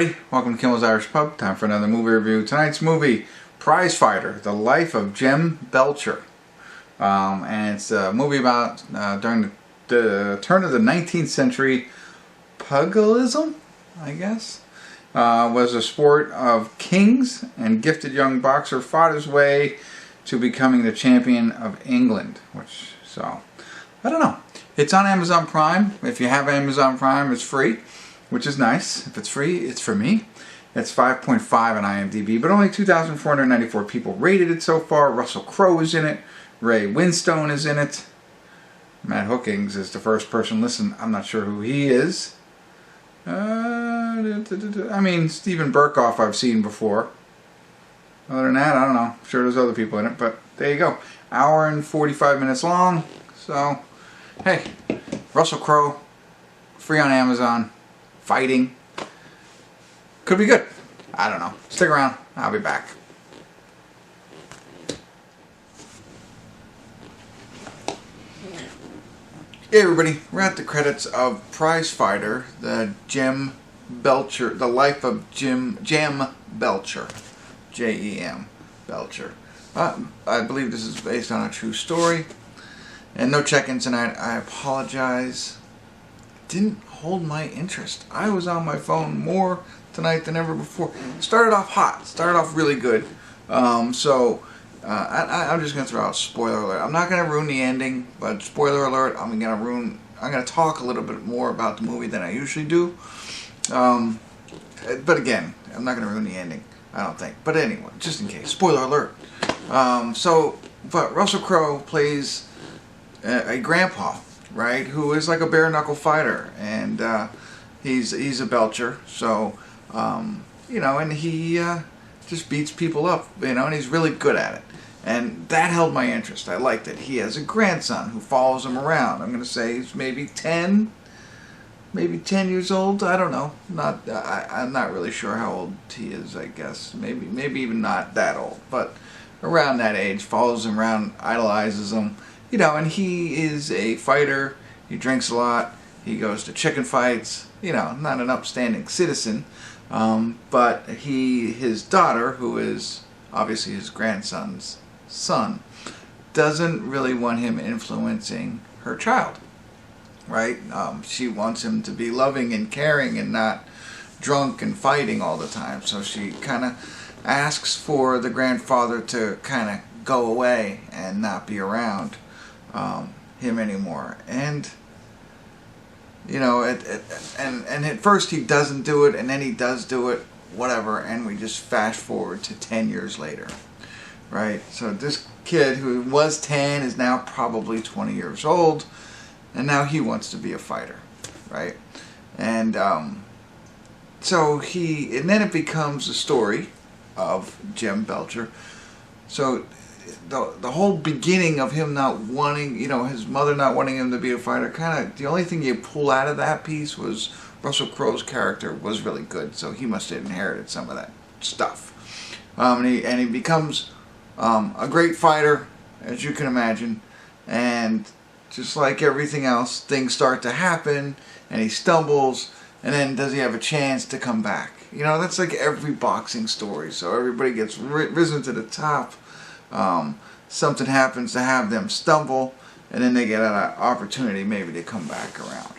everybody, welcome to Kimmel's Irish Pub. Time for another movie review. Tonight's movie, Prizefighter, The Life of Jim Belcher. And it's a movie about during the turn of the 19th century, pugilism, I guess, was a sport of kings, and gifted young boxer fought his way to becoming the champion of England. So, I don't know. It's on Amazon Prime. If you have Amazon Prime, it's free, which is nice. If it's free, it's for me. It's 5.5 on IMDb, but only 2,494 people rated it so far. Russell Crowe is in it. Winstone is in it. Matt Hookings is the first person listed. I'm not sure who he is. I mean, Stephen Berkoff I've seen before. Other than that, I don't know. I'm sure there's other people in it, but there you go. Hour and 45 minutes long. So, hey, Russell Crowe, free on Amazon, fighting. Could be good. I don't know. Stick around. I'll be back. Hey everybody, we're at the credits of Prizefighter, the life of Jim Belcher. J-E-M, Belcher. I believe this is based on a true story. And no check-in tonight. I apologize. Didn't hold my interest. I was on my phone more tonight than ever before. Started off hot. Started off really good. I'm just going to throw out spoiler alert. I'm not going to ruin the ending, but spoiler alert, I'm going to talk a little bit more about the movie than I usually do. But again, I'm not going to ruin the ending, I don't think. But anyway, just in case, spoiler alert. But Russell Crowe plays a grandpa, right, who is like a bare-knuckle fighter, and he's a Belcher, so, and he just beats people up, and he's really good at it. And that held my interest. I liked it. He has a grandson who follows him around. I'm going to say he's maybe 10 years old. I don't know. I'm not really sure how old he is, I guess. Maybe even not that old, but around that age. Follows him around, idolizes him. And he is a fighter. He drinks a lot. He goes to chicken fights. Not an upstanding citizen. But his daughter, who is obviously his grandson's son, doesn't really want him influencing her child, right? She wants him to be loving and caring and not drunk and fighting all the time. So she kind of asks for the grandfather to kind of go away and not be around him anymore. And and at first he doesn't do it, and then he does do it, whatever, and we just fast forward to 10 years later, right? So this kid who was 10 is now probably 20 years old, and now he wants to be a fighter, right? And and then it becomes a story of Jim Belcher. So the whole beginning of him not wanting, his mother not wanting him to be a fighter, kind of the only thing you pull out of that piece was Russell Crowe's character was really good, so he must have inherited some of that stuff. And he becomes a great fighter, as you can imagine, and just like everything else, things start to happen, and he stumbles, and then does he have a chance to come back? That's like every boxing story, so everybody gets risen to the top. Something happens to have them stumble, and then they get an opportunity maybe to come back around.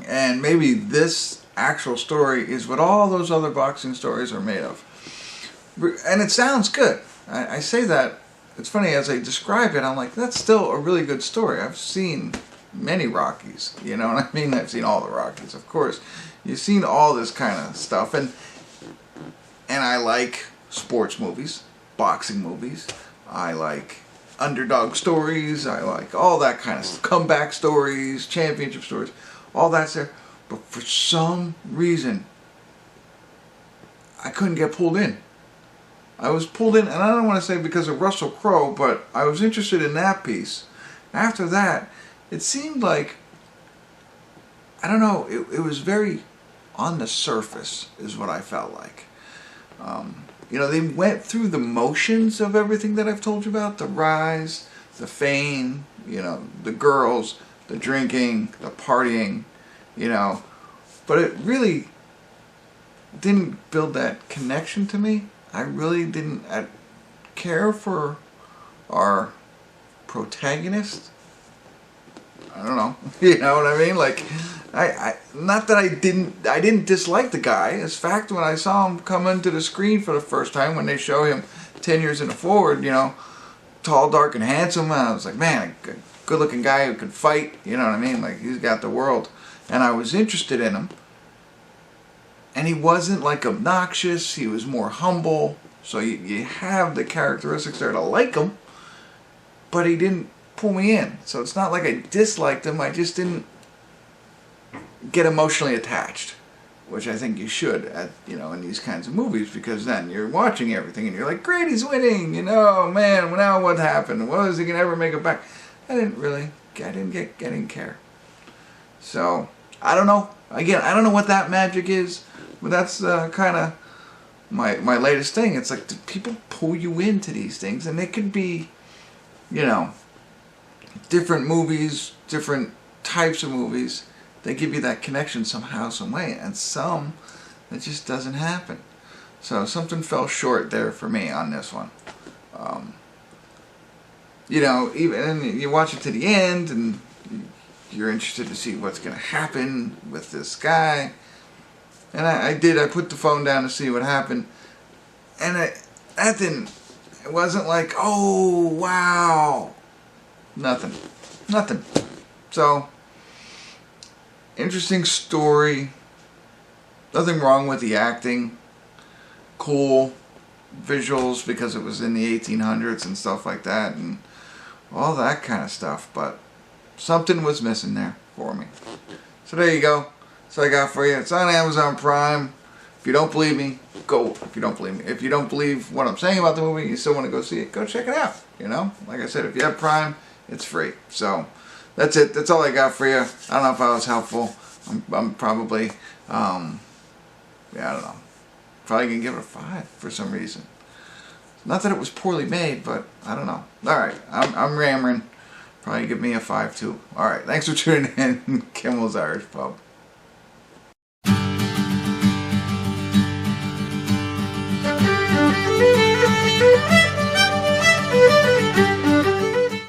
And maybe this actual story is what all those other boxing stories are made of. And it sounds good. I say that, it's funny, as I describe it, I'm like, that's still a really good story. I've seen many Rockies, you know what I mean? I've seen all the Rockies, of course. You've seen all this kind of stuff, and I like sports movies, boxing movies. I like underdog stories. I like all that kind of stuff. Comeback stories, championship stories, all that's there. But for some reason, I couldn't get pulled in. I was pulled in, and I don't want to say because of Russell Crowe, but I was interested in that piece. After that, it seemed like, I don't know, it was very on the surface, is what I felt like. They went through the motions of everything that I've told you about. The rise, the fame, the girls, the drinking, the partying, But it really didn't build that connection to me. I really didn't care for our protagonist. I don't know. You know what I mean? Like, not that I didn't dislike the guy. In fact, when I saw him come into the screen for the first time, when they show him 10 years in the forward, you know, tall, dark, and handsome, I was like, man, a good-looking guy who could fight. You know what I mean? Like, he's got the world. And I was interested in him. And he wasn't, like, obnoxious. He was more humble. So you have the characteristics there to like him. But he didn't pull me in. So it's not like I disliked him. I just didn't get emotionally attached, which I think you should in these kinds of movies, because then you're watching everything and you're like, great, he's winning, man, now what happened? Was he gonna ever make it back? I didn't care. So I don't know. Again, I don't know what that magic is, but that's kind of my latest thing. It's like, do people pull you into these things? And it could be, different movies, different types of movies. They give you that connection somehow, some way, and some it just doesn't happen. So something fell short there for me on this one. Even you watch it to the end, and you're interested to see what's going to happen with this guy. And I put the phone down to see what happened, and it wasn't like, oh wow, nothing. So, interesting story. Nothing wrong with the acting. Cool visuals because it was in the 1800s and stuff like that, and all that kind of stuff. But something was missing there for me. So there you go. That's what I got for you. It's on Amazon Prime. If you don't believe me, go. If you don't believe me, if you don't believe what I'm saying about the movie, you still want to go see it, go check it out. Like I said, if you have Prime, it's free. So that's it. That's all I got for you. I don't know if I was helpful. I'm probably, I don't know. Probably gonna give it a 5 for some reason. Not that it was poorly made, but I don't know. All right, I'm rammering. Probably give me a 5 too. All right, thanks for tuning in. Kimmel's Irish Pub. Thank you.